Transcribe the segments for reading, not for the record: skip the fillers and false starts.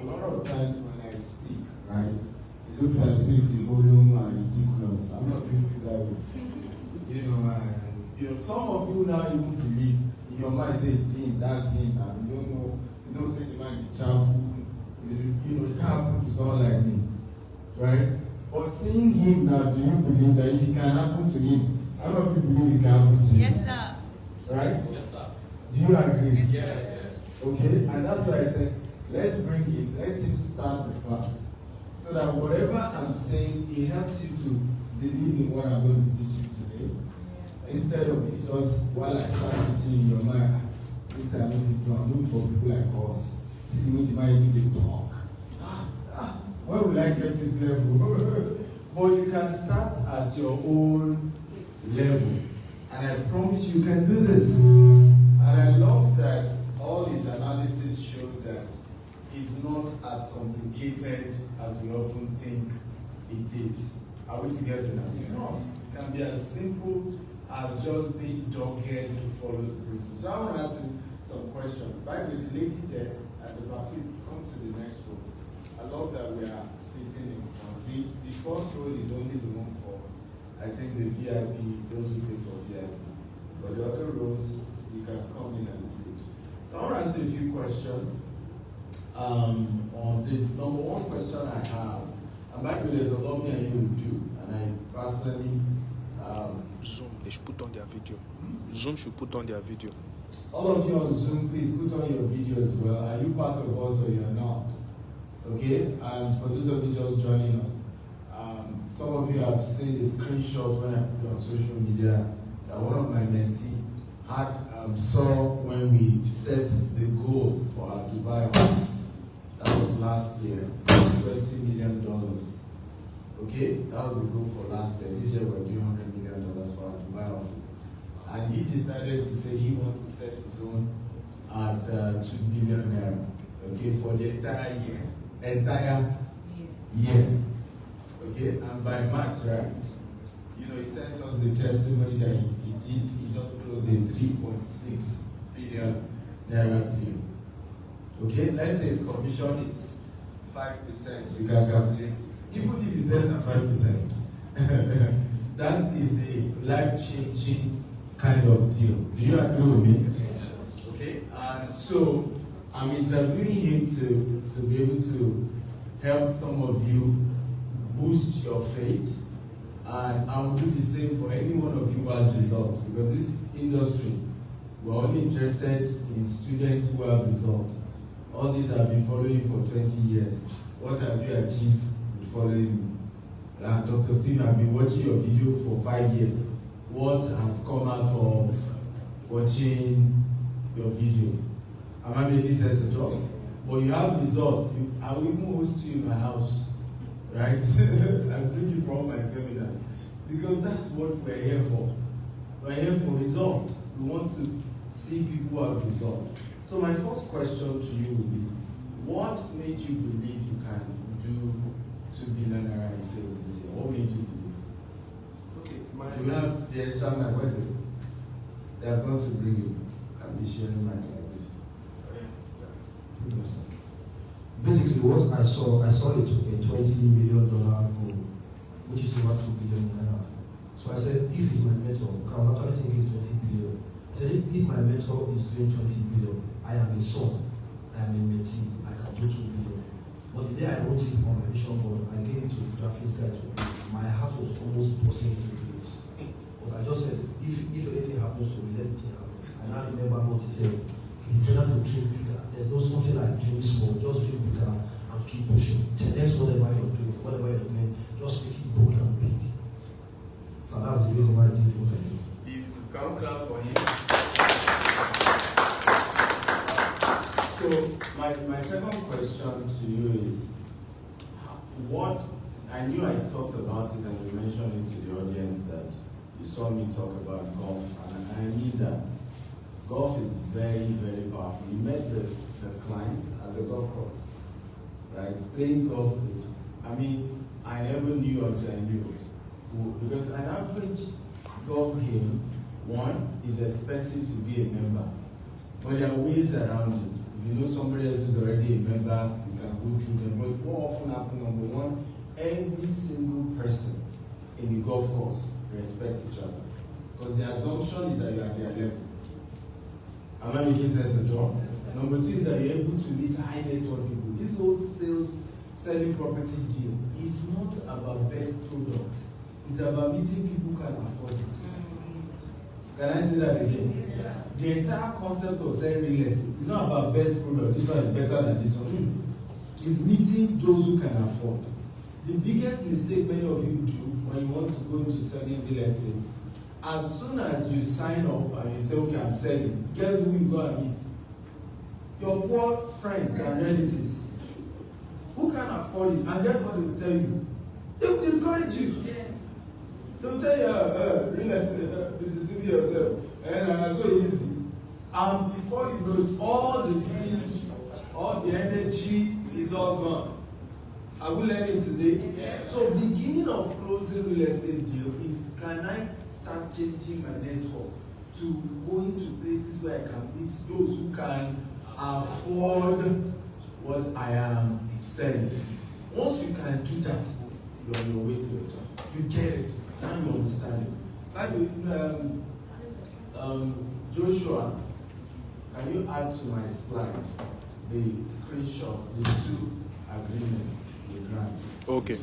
a lot of times when I speak, right, it looks as if the volume are ridiculous. I'm not being that way. Some of you now even believe in your mind say sin, that sin, and you don't know, say the man is travel. It can't happen to someone like me, right? But seeing him now, do you believe that if it can happen to him, I don't know if you believe it can happen to him? Yes, sir. Right? Yes, sir. Do you agree? Yes. Okay, and that's why I said, let's bring him, let him start the class. So that whatever I'm saying, it helps you to believe in what I'm going to teach you today. Instead of it just, while I start teaching in your mind, this I'm looking for people like us. See the way the mind they talk. When will I get this level? But you can start at your own level. And I promise you can do this. And I love that all his analysis showed that it's not as complicated as we often think it is. Are we together now? It's not. It can be as simple as just being dogged to follow the principles. So I want to ask you some questions. By the way, the lady there at the back, please come to the next row. I love that we are sitting in front. The first row is only the one for, I think, the VIP, those who pay for VIP. But the other rows, you can come in and sit. So I want to ask you a few questions on this. Number one question I have, and by the way, there's a lot me and you will do, and I personally... Zoom, they should put on their video. Zoom should put on their video. All of you on Zoom, please put on your video as well. Are you part of us or you're not? Okay? And for those of you just joining us, some of you have seen the screenshot when I put it on social media that one of my mentee had saw when we set the goal for our Dubai office. That was last year, $20 million. Okay? That was the goal for last year. This year we're doing $100 million for our Dubai office. And he decided to say he wants to set his own at 2 billion naira. Okay, for the entire year. Okay, and by March, right? He sent us the testimony that he just closed a 3.6 billion naira deal. Okay, let's say his commission is 5%, you can calculate it. Even if it's less than 5%, that is a life-changing kind of deal. Do you agree with me? Yes. Okay, and so I'm interviewing him to be able to help some of you boost your faith, and I will do the same for any one of you who has results, because this industry, we're only interested in students who have results. All these have been following for 20 years. What have you achieved with following me? Dr. Steve, I've been watching your video for 5 years. What has come out of watching your video? Am I making sense at all? But you have results. I will even host you in my house, right? I bring you for all my seminars. Because that's what we're here for. We're here for result. We want to see people who have result. So my first question to you would be, what made you believe you can do 2 billion naira in sales this year? What made you believe? Okay, you have the extra mic. Where is it? They are going to bring you. Can be sharing mic like this. Basically, what I saw a $20 million goal, which is over 2 billion naira. So I said, if it's my mentor, because I actually think it's 20 billion. I said, if my mentor is doing 20 billion, I am a son, I am a mentee, I can do 2 billion. But the day I wrote it on my vision board, I gave it to the graphics guy to me. My heart was almost bursting into flames. But I just said, if anything happens to me, let it happen. And I remember what he said. It's better to dream bigger. There's no something like dream small. Just dream bigger and keep pushing. 10x whatever you're doing, just make it bold and big. So that's the reason why I did what I did. Beautiful. Can we clap for him? So my second question to you is, what, I knew I talked about it and you mentioned it to the audience that you saw me talk about golf, and I knew that golf is very, very powerful. You met the clients at the golf course, right? Playing golf is, I never knew until I knew it. Because an average golf game, one, is expensive to be a member. But there are ways around it. If you know somebody else who's already a member, you can go through them. But what often happens, number one, every single person in the golf course respects each other. Because the assumption is that you are at their level. Am I making sense at all? Number two is that you're able to meet high net worth people. This whole selling property deal is not about best product. It's about meeting people who can afford it. Can I say that again? Yeah. The entire concept of selling real estate is not about best product. This one is better than this one. It's meeting those who can afford. The biggest mistake many of you do when you want to go into selling real estate, as soon as you sign up and you say, okay, I'm selling, guess who you go and meet? Your poor friends and relatives who can afford it. And guess what they will tell you? They will discourage you. They will tell you, real estate, you deceive yourself. And it's so easy. And before you know it, all the dreams, all the energy is all gone. Are we learning today? Yes. So beginning of closing real estate deal is, can I start changing my network to go into places where I can meet those who can afford what I am selling. Once you can do that, you're on your way to the top. You get it. Now you understand it. Like Joshua, can you add to my slide the screenshots, the two agreements, the grant? Okay.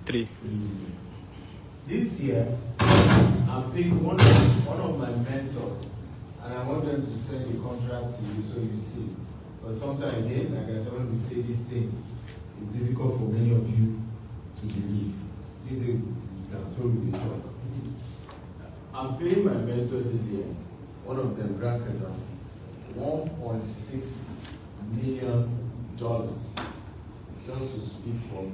3. This year, I'm paying one of my mentors, and I want them to send a contract to you so you see. But sometimes again, like I said, when we say these things, it's difficult for many of you to believe. This is I've told you the talk. I'm paying my mentor this year, one of them, grandchildren, $1.6 million just to speak for me.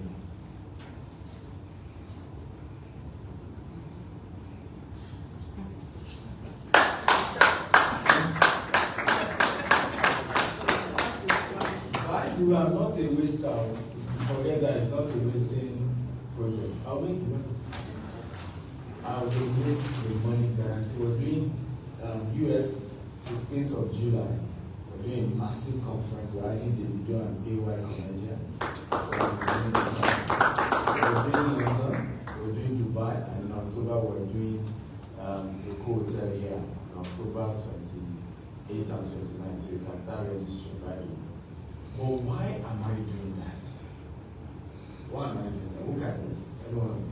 You are not a waster. Forget that, it's not a wasting project. I will make the money guarantee. We're doing US 16th of July. We're doing a massive conference. We're adding the video and AY comedian. We're doing London, we're doing Dubai, and in October we're doing a hotel here on October 28th and 29th. So you can start registering right away. But why am I doing that? Why am I doing that? Look at this. Everyone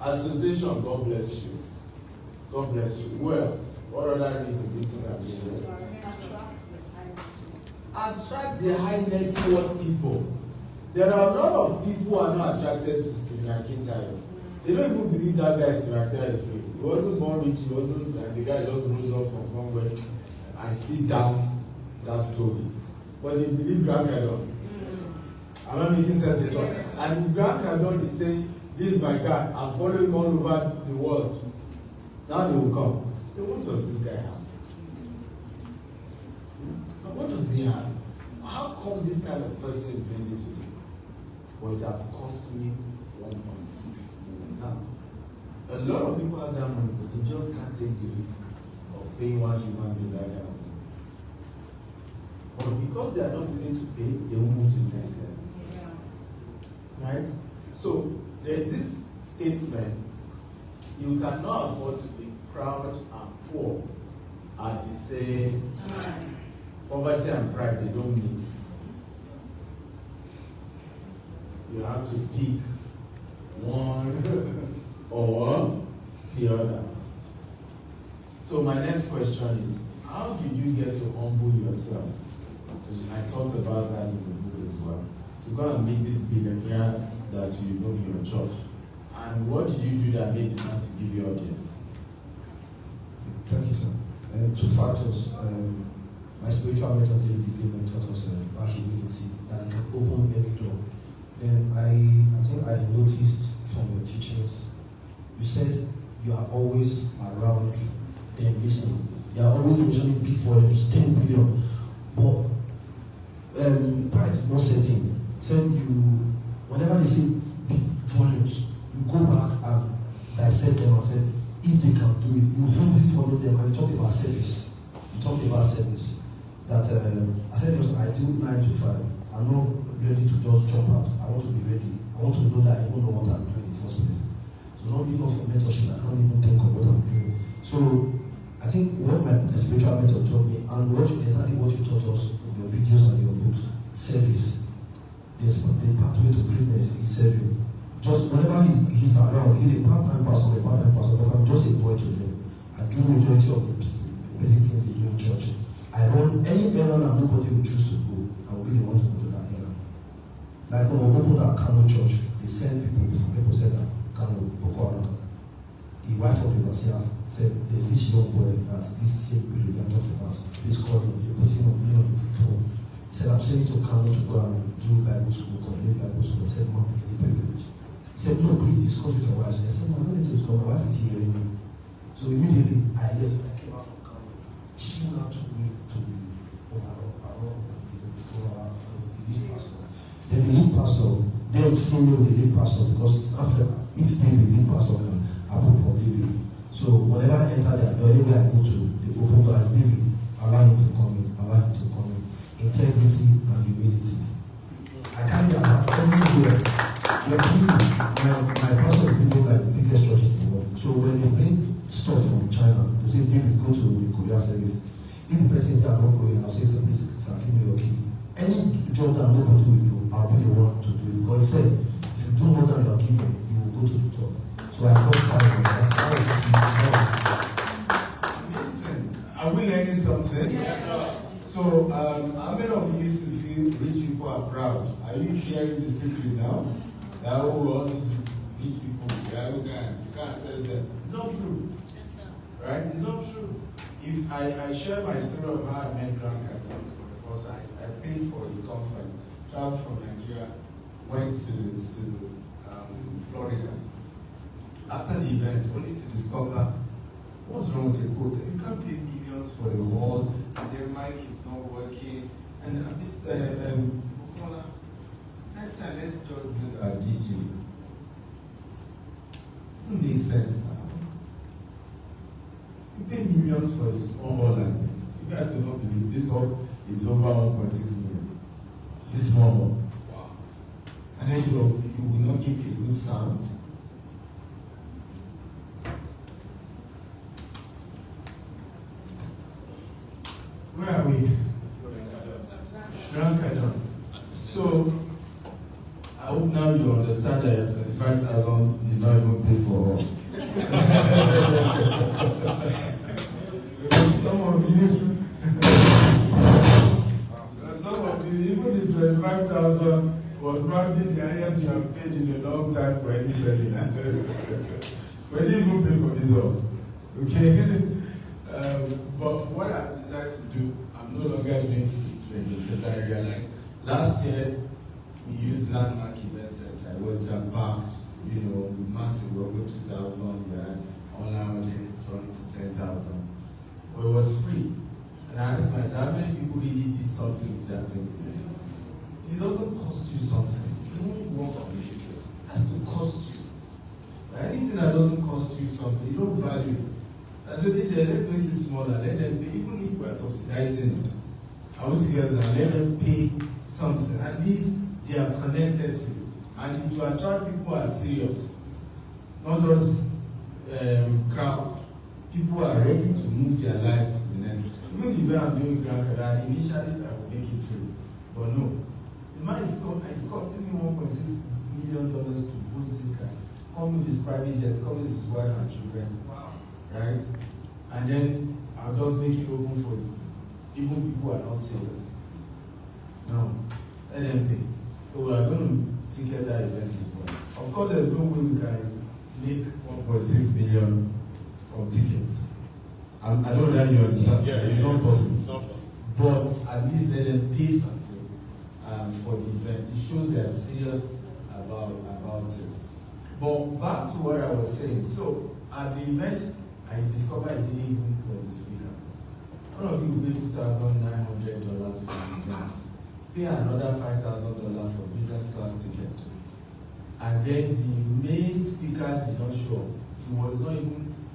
Association, God bless you. God bless you. Who else? What other reason do you think I'm doing that? Attract the high net worth people. There are a lot of people who are not attracted to Stephen Akintayo. They don't even believe that guy is Stephen Akintayo. He wasn't born rich, he wasn't, and the guy just rose up from somewhere. I still doubt that story. But they believe Grant Cardone. I'm not making sense at all. And if Grant Cardone is saying, this is my guy, I'm following him all over the world, now they will come. So what does this guy have? What does he have? How come this kind of person is doing this with me? Well, it has cost me 1.6 million. Now, a lot of people have that money, but they just can't take the risk of paying one human being that kind of money. But because they are not willing to pay, they will move to the next level. Yeah. Right? So there's this statement: you cannot afford to be proud and poor at the same time. Poverty and pride, they don't mix. You have to pick one or the other. So my next question is, how did you get to humble yourself? I talked about that in the book as well. To go and meet this billionaire that you know in your church. And what did you do that made you want to give your audience? Thank you, sir. 2 factors. My spiritual mentor David Gilman taught us about humility and open every door. Then I think I noticed from your teachings, you said you are always around them listening. They are always mentioning big volumes, 10 billion. But pride is not setting. Said you, whenever they say big volumes, you go back and dissect them and say, if they can do it, you humbly follow them. And you talked about service. You talked about service. that I said just I do 9 to 5. I'm not ready to just jump out. I want to be ready. I want to know that I don't know what I'm doing in the first place. So not even for mentorship, I don't even think of what I'm doing. So I think what my spiritual mentor taught me, and exactly what you taught us in your videos and your books, service. There's the pathway to greatness is serving. Just whenever he's around, he's a part-time pastor, but I'm just a boy to them. I do majority of the basic things they do in church. I run any errand that nobody will choose to go. I will be the one to go to that errand. Like when we opened our Kano church, they send people, some people said that Kano Boko Haram. The wife of the overseer said, there's this young boy that this same period they are talking about. Please call him, they put him on the phone. He said, I'm sending to Kano to go and do Bible school, coordinate Bible school. I said, Mom, is it privilege? He said, no, please discuss with your wife. I said, Mom, I don't need to discuss. My wife is hearing me. So immediately, I left. When I came out from Kano, she now took me to the overall the lead pastor. Then the lead pastor, then senior the lead pastor, because after, if they the lead pastor can approve for David. So whenever I enter there, anywhere I go to, they open doors. David, allow him to come in, allow him to come in. Integrity and humility. I carry that everywhere. My pastor is being like the biggest church in the world. So when they bring stuff from China, they say, David, go to the Korea service. If the person is there not going, I'll say, please, sir, give me your key. Any job that nobody will do, I'll be the one to do it. Because he said, if you do more than you are given, you will go to the top. So I got carried. That's how it is. Amazing. Are we learning something? Yes. So, how many of you used to feel rich people are proud? Are you hearing the secret now? That all these rich people, they're arrogant, you can't access them. It's not true. Right? It's not true. If I share my story of how I met Grant Cardone for the first time, I paid for his conference, traveled from Nigeria, went to Florida. After the event, only to discover what's wrong with the quote. You can't pay millions for a hall, and their mic is not working. And Bukola, next time let's just do a DJ. It doesn't make sense now. You pay millions for a small hall like this. You guys will not believe this hall is over 1.6 million. This small hall. Wow. And then you will not give a good sound. Where are we? Shrankadon. So, I hope now you understand that 25,000 did not even pay for all. Some of you, even the 25,000 was probably the highest you have paid in a long time for any selling. We didn't even pay for this all. Okay? But what I've decided to do, I'm no longer doing free training because I realized last year we used landmark events center. I was jam-packed, massive, over 2,000, we had online audience running to 10,000. But it was free. And I asked myself, how many people really did something with that thing? If it doesn't cost you something, you don't work on it. It has to cost you. Anything that doesn't cost you something, you don't value it. I said this year, let's make it smaller. Let them pay, even if we are subsidizing it. I went together and let them pay something. At least they are connected to it. And it will attract people who are serious. Not just crowd. People are ready to move their life to the next. Even the way I'm doing Grand Canada, initially I will make it free. But no. The man is costing me $1.6 million to host this guy. Come with his private jet, come with his wife and children. Wow. Right? And then I'll just make it open for you. Even people who are not serious. No. Let them pay. So we are going to ticket that event as well. Of course, there's no way we can make 1.6 million from tickets. I don't know that you understand. Yeah, it's not possible. But at least let them pay something for the event. It shows they are serious about it. But back to what I was saying. So at the event, I discovered I didn't even was the speaker. One of you pay $2,900 for the event. Pay another $5,000 for business class ticket. And then the main speaker did not show up.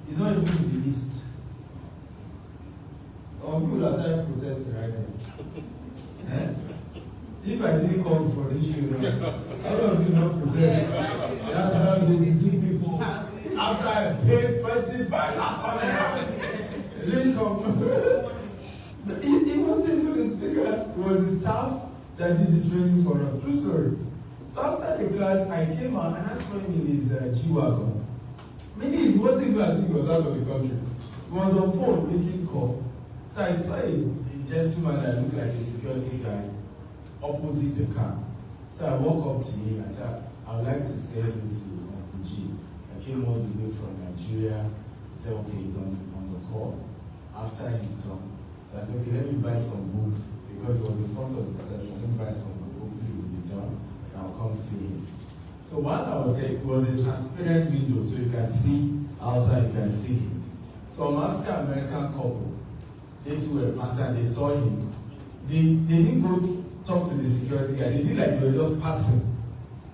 He's not even in the list. Some people are starting protesting right now. If I didn't come for this show, all of you not protect. That's how they deceive people. After I paid 25 last one, it didn't come. But it wasn't even the speaker, it was the staff that did the training for us. True story. So after the class, I came out and I saw him in his G-Wagon. Maybe it wasn't even as if he was out of the country. He was on phone making call. So I saw a gentleman that looked like a security guy opposite the car. So I walked up to him. I said, I would like to say hello to Uncle G. I came all the way from Nigeria. He said, okay, he's on the call. After he's done. So I said, okay, let me buy some book because it was in front of the reception. Let me buy some book. Hopefully it will be done. And I'll come see him. So while I was there, it was a transparent window, so you can see outside, you can see him. Some African American couple, they too were passing and they saw him. They didn't go talk to the security guy. They did like they were just passing.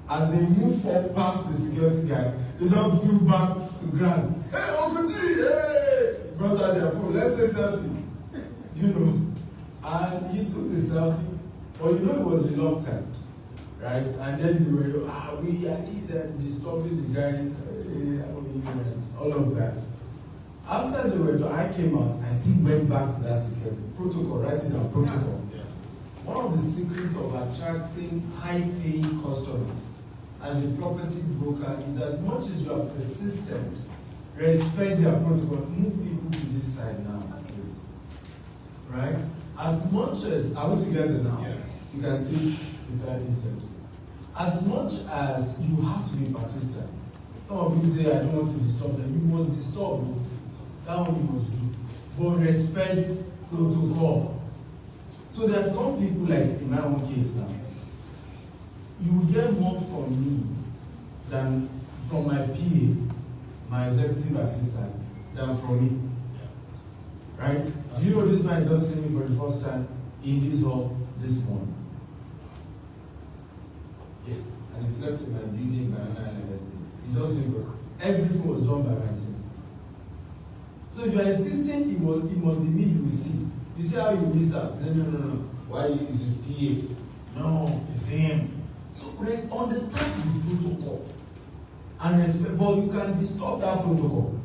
As they moved up past the security guy, they just zoom back to Grant. Hey, Uncle G, hey! Brought out their phone, let's take selfie. You know. And he took the selfie, but you know he was reluctant. Right? And then they were, we are disturbing the guy, all of that. After they were done, I came out, I still went back to that security protocol, writing down protocol. Yeah. One of the secrets of attracting high-paying customers as a property broker is as much as you are persistent, respect their protocol. Move people to this side now, please. Right? As much as, are we together now? Yeah. You can sit beside this gentleman. As much as you have to be persistent. Some of you say, I don't want to disturb them. You must disturb them. That one you must do. But respect protocol. So there are some people, like in my own case now, you will get more from me than from my PA, my executive assistant, than from me. Right? Do you know this man is just seeing me for the first time in this hall this morning? Yes. And he slept in my building by Naira University. It's just simple. Everything was done by my team. So if you are insisting it must be me, you will see. You see how you miss out? No. Why is this PA? No, it's him. So understand the protocol. And respect, but you can disturb that protocol.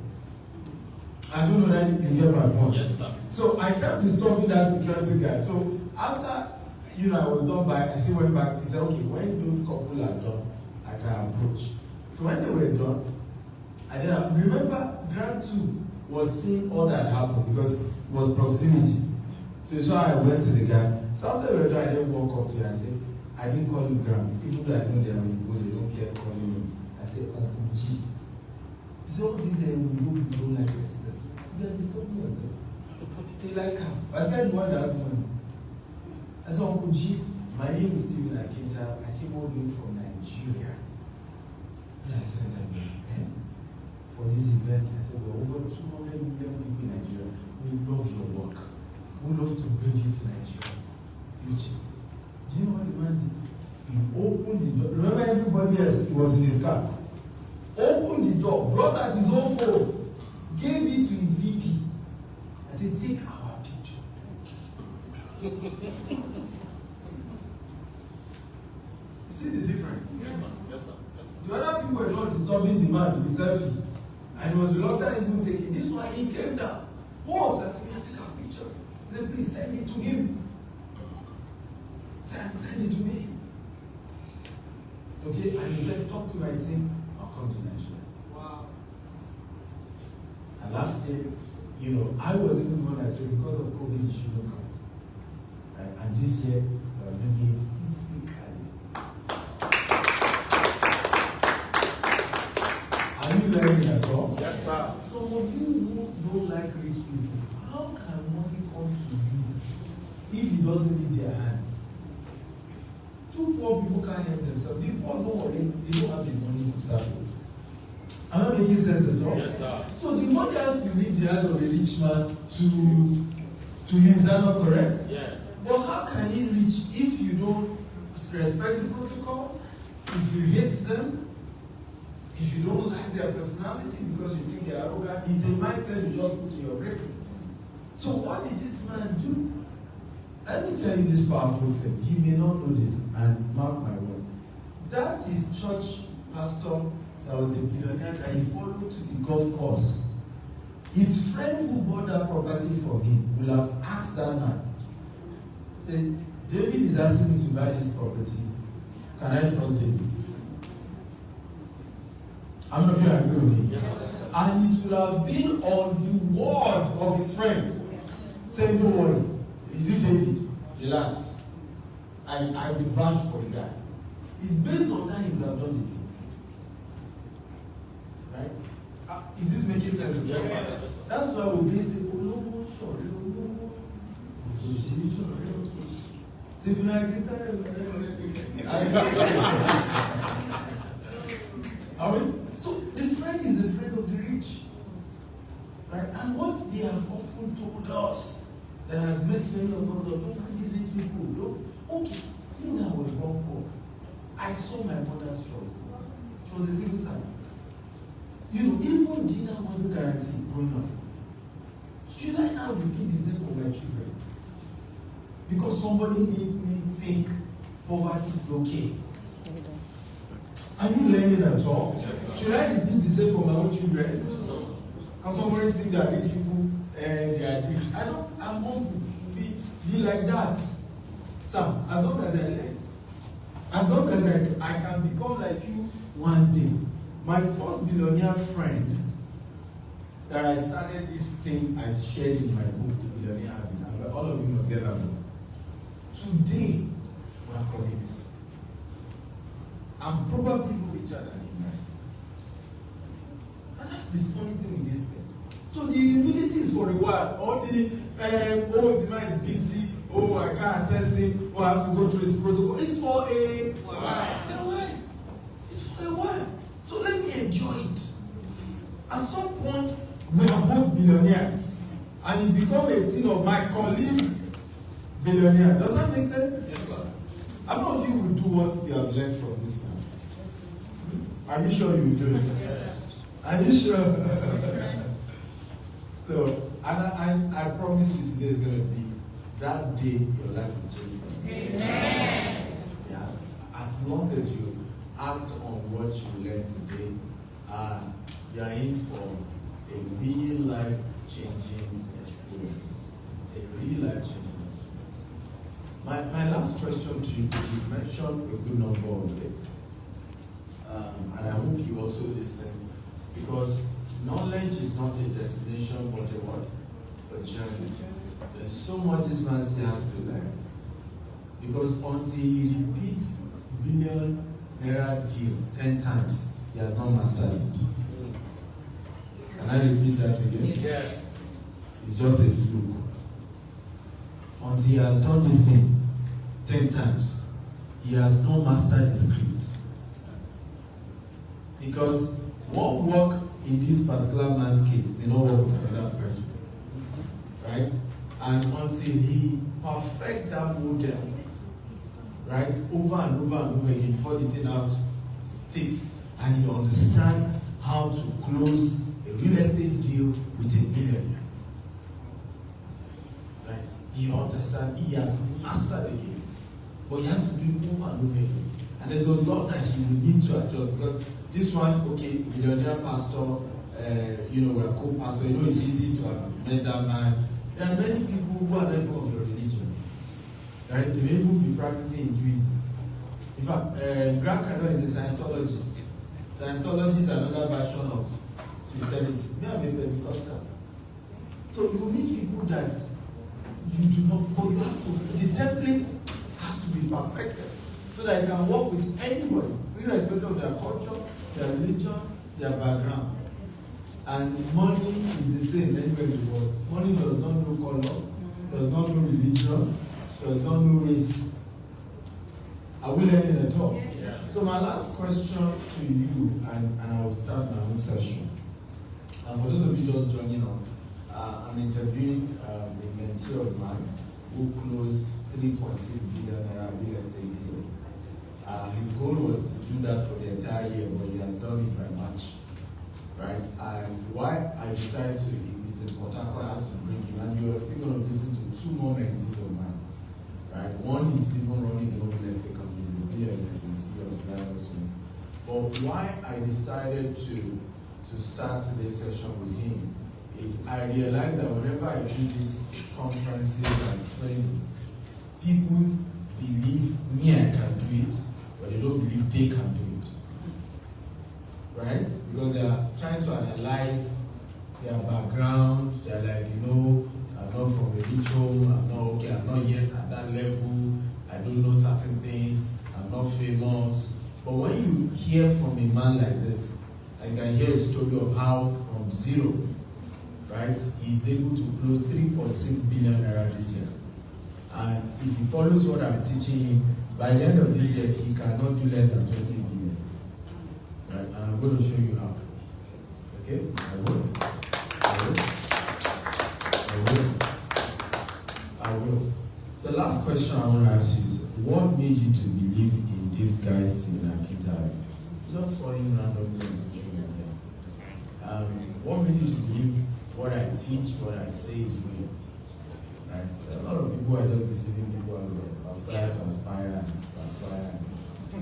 I don't know that you can get my point. Yes, sir. So I kept disturbing that security guy. So after I was done by, I still went back. He said, okay, when those couple are done, I can approach. So when they were done, I didn't remember Grant 2 was seeing all that happened because it was proximity. So I went to the guy. So after they were done, I didn't walk up to him and say, I didn't call him Grant. Even though I know they are Igbo, they don't care calling me. I said, Uncle G. You see, all these Igbo people don't like respect. They are disturbing yourself. They like her. But I the one that has money. I said, Uncle G, my name is Stephen Akinta. I came all the way from Nigeria. And I said, for this event, I said, we're over 200 million people in Nigeria. We love your work. We love to bring you to Nigeria. Do you know what the man did? He opened the door. Remember everybody else, he was in his car. Opened the door, brought out his own phone, gave it to his VP. I said, take our picture. You see the difference? Yes, sir. Yes, sir. The other people were not disturbing the man with selfie. And he was reluctant even taking this one. He came down. Pause. I said, take our picture. He said, please send it to him. Send it to me. Okay? And he said, talk to my team. I'll come to Nigeria. Wow. And last year, I was even the one that said, because of COVID, you shouldn't come. Right? And this year, we are bringing it physically. Are you learning at all? Yes, sir. Some of you who don't like rich people, how can money come to you if it doesn't leave their hands? Two poor people can't help themselves. The poor don't worry, they don't have the money to start with. Am I making sense at all? Yes, sir. So the money has to leave the hand of a rich man to him. Is that not correct? Yes. But how can he reach if you don't respect the protocol, if you hate them, if you don't like their personality because you think they are arrogant? It's a mindset you just put in your brain. So what did this man do? Let me tell you this powerful thing. He may not know this, and mark my word. That is church pastor that was a billionaire that he followed to the golf course. His friend who bought that property from him will have asked that man, say, David is asking me to buy this property. Can I trust David? How many of you agree with me? Yes. And it would have been on the word of his friend, saying, don't worry, is it David? Relax. I will vouch for the guy. It's based on that he would have done the deal. Right? Is this making sense? Yes. That's why we basically so the friend is the friend of the rich. Right? And what they have often told us that has made many of us don't mind these rich people. Look, okay, when I was born poor, I saw my mother struggle. She was a civil servant. You know, even dinner wasn't guaranteed growing up. Should I now repeat the same for my children? Because somebody made me think poverty is okay. Are you learning at all? Should I repeat the same for my own children? No. Because somebody think that rich people they are different. I'm humble. Be like that. Sam, as long as I learn, as long as I can become like you one day. My first billionaire friend that I started this thing I shared in my book, The Billionaire Habit. All of you must get that book. Today, we are colleagues. And probably know each other in life. And that's the funny thing with this thing. So the humility is for a while. All the, the man is busy. Oh, I can't access him. Oh, I have to go through his protocol. It's for a while. It's for a while. So let me enjoy it. At some point, we are both billionaires. And it becomes a thing of my colleague billionaire. Does that make sense? Yes, sir. How many of you will do what you have learned from this man? Are you sure you will do it? Yes. Are you sure? So, and I promise you today is going to be that day your life will change. Amen. Yeah. As long as you act on what you learned today, you are in for a real life-changing experience. A real life-changing experience. My last question to you, you mentioned a good number of it. And I hope you also listen, because knowledge is not a destination, but a what? A journey. There's so much this man still has to learn. Because until he repeats billion Naira deal 10 times, he has not mastered it. Can I repeat that again? Yes. It's just a fluke. Until he has done this thing 10 times, he has not mastered the script. Because what work in this particular man's case may not work with another person. Right? And until he perfects that model, right, over and over and over again before the thing out sticks, and he understands how to close a real estate deal with a billionaire. Right? He understands, he has mastered the game. But he has to do it over and over again. And there's a lot that he will need to adjust, because this one, okay, billionaire pastor, we're co-pastor, it's easy to have met that man. There are many people who are not even of your religion. Right? They may even be practicing Hinduism. In fact, Grant Cardone is a Scientologist. Scientology is another version of Christianity. Me, I'm a Pentecostal. So you need people that you do not, but you have to, the template has to be perfected so that you can work with anybody, irrespective of their culture, their religion, their background. And money is the same anywhere in the world. Money does not know color, does not know religion, does not know race. Are we learning at all? Yeah. So my last question to you, and I will start my own session. And for those of you just joining us, I'm interviewing a mentee of mine who closed 3.6 billion Naira real estate deal. His goal was to do that for the entire year, but he has done it by March. Right? And why I decided to is important, I had to bring you, and you are still going to listen to two more mentees of mine right? One is even running his own real estate company, he's a billionaire, you see us that soon. But why I decided to start today's session with him is I realized that whenever I do these conferences and trainings, people believe me I can do it, but they don't believe they can do it. Right? Because they are trying to analyze their background. They are like, I'm not from a rich home, I'm not yet at that level, I don't know certain things, I'm not famous. But when you hear from a man like this, I can hear a story of how from zero, right, he's able to close 3.6 billion Naira this year. And if he follows what I'm teaching him, by the end of this year, he cannot do less than 20 billion. Right? And I'm going to show you how. Okay? I will. The last question I want to ask is, what made you to believe in this guy, Stephen Akita? Just saw him randomly on social media. What made you to believe what I teach, what I say is real? Right? A lot of people are just deceiving people out there. Aspire to aspire,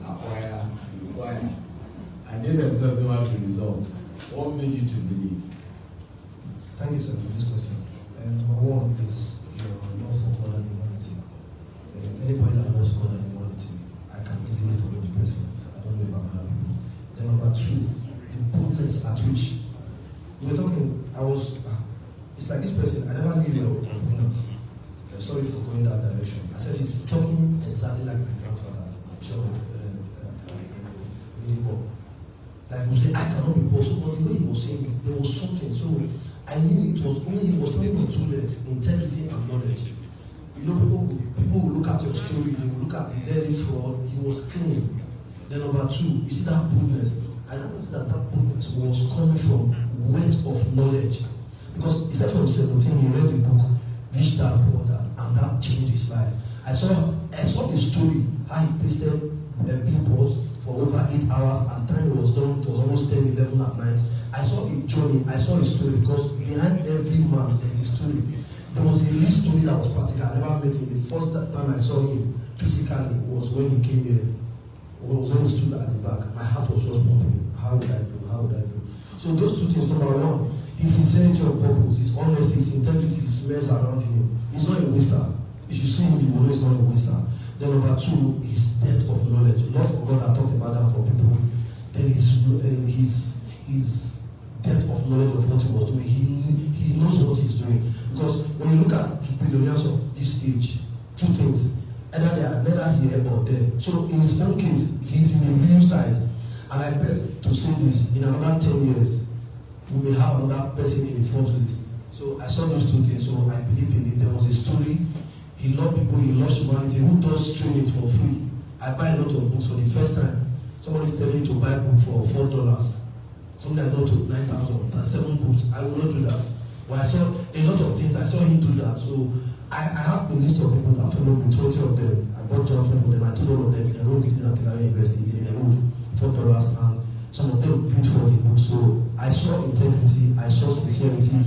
acquire, require. And they themselves don't have the result. What made you to believe? Thank you, sir, for this question. Number one is your love for God and humanity. Anybody that loves God and humanity, I can easily follow the person. I don't know about other people. Then number two, the boldness at which we were talking. It's like this person. I never knew your opinions. Sorry for going that direction. I said he's talking exactly like my grandfather, Bishop Like we say, I cannot be possible. But the way he was saying it, there was something. So I knew it was only he was talking on two legs: integrity and knowledge. People will look at your story, they will look at the daily fraud. He was clean. Then number two, you see that boldness. I don't know that boldness was coming from weight of knowledge. Because he said from 17, he read the book, Rich Dad Poor Dad, and that changed his life. I saw the story, how he pasted billboards for over 8 hours, and time it was done, it was almost 10, 11 at night. I saw the journey, I saw his story, because behind every man there's a story. There was a real story that was practical. I never met him. The first time I saw him physically was when he came here. It was when he stood at the back. My heart was just pumping. How would I do? So those two things, number one, his sincerity of purpose, his honesty, his integrity, his smells around him. He's not a waster. If you see him, you will know he's not a waster. Then number two, his depth of knowledge. Love for God, I talked about that for people. Then his depth of knowledge of what he was doing. He knows what he's doing. Because when you look at billionaires of this age, two things. Either they are neither here or there. So in his own case, he's in the real side. And I bet to say this, in another 10 years, we may have another person in the front list. So I saw those two things, so I believed in it. There was a story. He loved people, he loves humanity. Who does trainings for free? I buy a lot of books for the first time. Somebody's telling me to buy a book for $4. Sometimes up to 9,000, 7 books. I will not do that. But I saw a lot of things. I saw him do that. So I have a list of people that follow me, 20 of them. I bought job for them. I told all of them, they wrote it at the University. They wrote $4, and some of them paid for the book. So I saw integrity, I saw sincerity.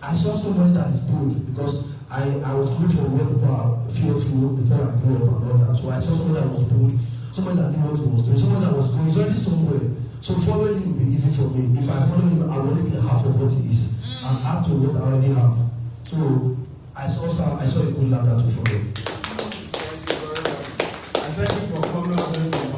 I saw somebody that is bold, because I was coming from where people feel through before I grew up and all that. So I saw somebody that was bold, somebody that knew what he was doing, somebody that was going, he's already somewhere. So following him will be easy for me. If I follow him, I will only be half of what he is. And add to what I already have. So I saw a good ladder to follow. Thank you very much. I thank you for coming out.